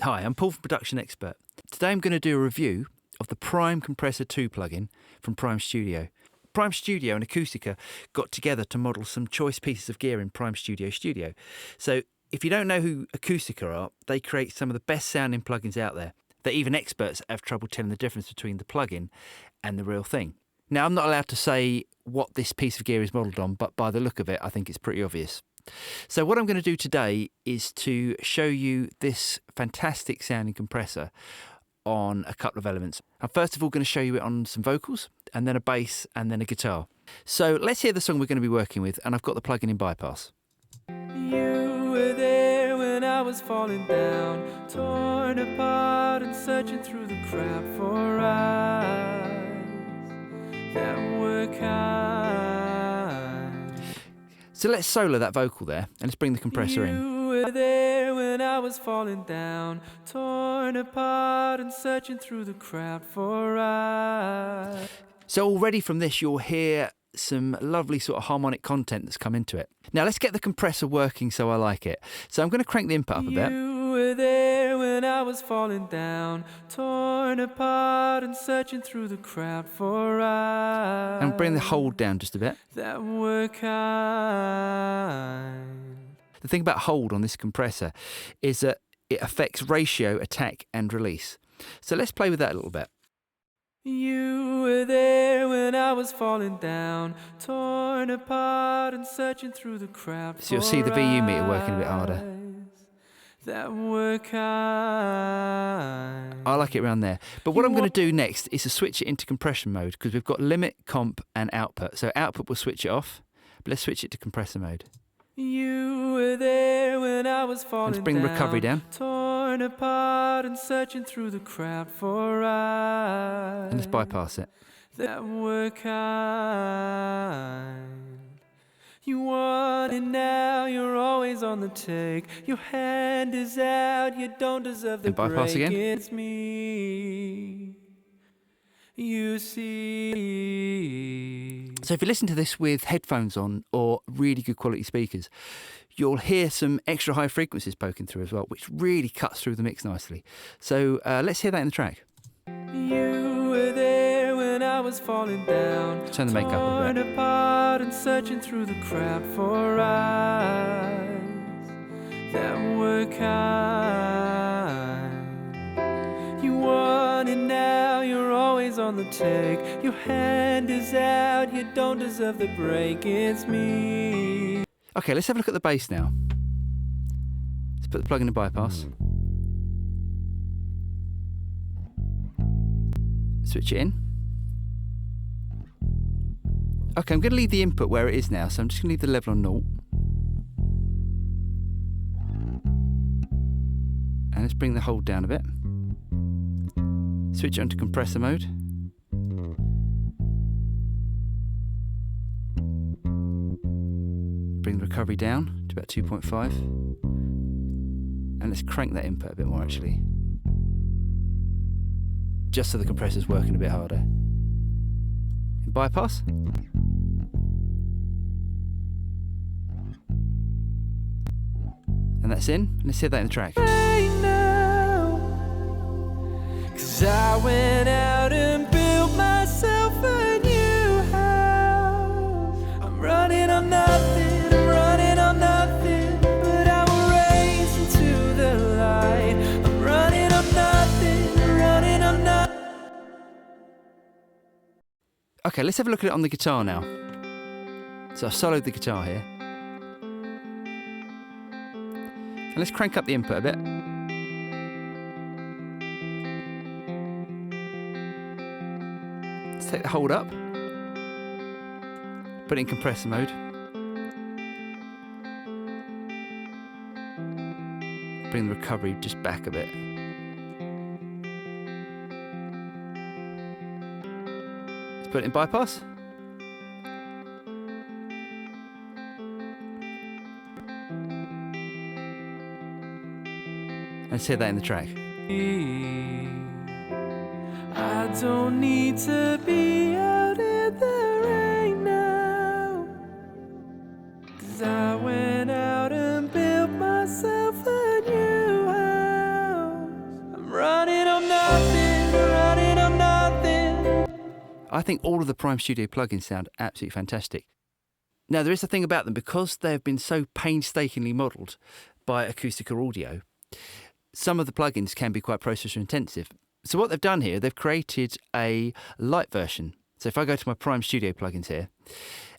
Hi, I'm Paul from Production Expert. Today I'm going to do a review of the Prime Compressor 2 plugin from Prime Studio. Prime Studio and Acoustica got together to model some choice pieces of gear in Prime Studio Studio. So if you don't know who Acoustica are, they create some of the best sounding plugins out there that even experts have trouble telling the difference between the plugin and the real thing. Now, I'm not allowed to say what this piece of gear is modelled on, but by the look of it, I think it's pretty obvious. So what I'm going to do today is to show you this fantastic sounding compressor on a couple of elements. I'm first of all going to show you it on some vocals, and then a bass, and then a guitar. So let's hear the song we're going to be working with, and I've got the plugin in bypass. You were there when I was falling down, torn apart and searching through the crowd for eyes that were kind. So let's solo that vocal there, and let's bring the compressor in. You were there when I was falling down, torn apart and searching through the crowd for eyes. So already from this, you'll hear some lovely sort of harmonic content that's come into it. Now let's get the compressor working so I like it. So I'm going to crank the input up a bit. You were there when I was falling down, torn apart and searching through the crowd for eyes. And bring the hold down just a bit. That were kind. The thing about hold on this compressor is that it affects ratio, attack and release. So let's play with that a little bit. You were there when I was falling down, torn apart and searching through the crowd. So you'll see the VU meter working a bit harder. That were kind. I like it around there. But what I'm going to do next is to switch it into compression mode, because we've got limit, comp and output. So output will switch it off, but let's switch it to compressor mode. You were there when I was falling Let's bring the recovery down. Torn apart and searching through the crowd for eyes. And let's bypass it. That were kind. You want it now, you're always on the take. Your hand is out, you don't deserve the And bypass break. again. It's me. You see. So if you listen to this with headphones on or really good quality speakers, you'll hear some extra high frequencies poking through as well, which really cuts through the mix nicely. So let's hear that in the track. You were there when I was falling down. Turn the make up a bit. Torn apart and searching through the crowd for eyes that were kind. You want it now, you're always on the take. Your hand is out, you don't deserve the break. It's me. Okay, let's have a look at the bass now. Let's put the plug in the bypass. Switch it in. Okay, I'm going to leave the input where it is now, so I'm just going to leave the level on 0. And let's bring the hold down a bit. Switch it onto compressor mode. Bring the recovery down to about 2.5. And let's crank that input a bit more actually. Just so the compressor's working a bit harder. In bypass. And that's in. Let's hear that in the track. Right now, 'cause I went out and built myself a new house. I'm running on nothing, I'm running on nothing, but I will race into the light. I'm running on nothing, running on nothing. Okay, let's have a look at it on the guitar now. So I've soloed the guitar here. And let's crank up the input a bit. Let's take the hold up. Put it in compressor mode. Bring the recovery just back a bit. Let's put it in bypass. Let's hear that in the track. I don't need to be out in the rain now, 'cause I went out and built myself a new house. think all of the Prime Studio plugins sound absolutely fantastic. Now, there is a thing about them, because they've been so painstakingly modelled by Acoustica Audio, some of the plugins can be quite processor intensive. So what they've done here, they've created a light version. So if I go to my Prime Studio plugins here,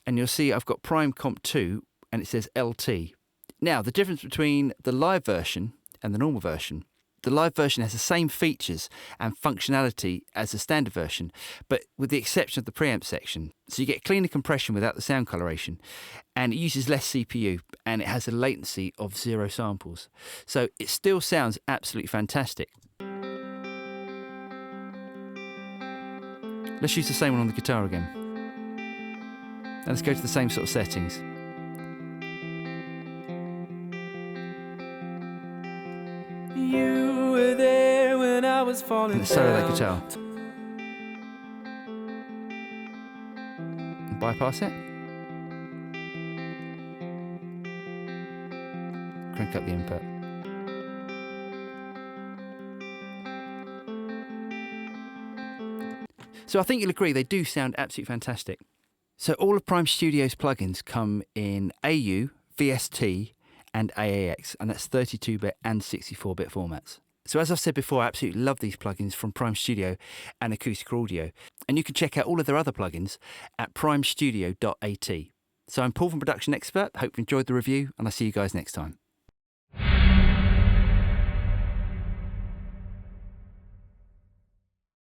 and you'll see I've got Prime Comp 2, and it says LT. Now, the difference between the live version and the normal version, the live version has the same features and functionality as the standard version, but with the exception of the preamp section. So you get cleaner compression without the sound coloration, and it uses less CPU, and it has a latency of 0 samples. So it still sounds absolutely fantastic. Let's use the same one on the guitar again. And let's go to the same sort of settings. You were there when I was falling And let's solo that down. guitar. And bypass it. Crank up the input. So I think you'll agree they do sound absolutely fantastic. So all of Prime Studio's plugins come in AU, VST and AAX, and that's 32-bit and 64-bit formats. So as I've said before, I absolutely love these plugins from Prime Studio and Acoustica Audio. And you can check out all of their other plugins at primestudio.at. So I'm Paul from Production Expert. Hope you enjoyed the review, and I'll see you guys next time.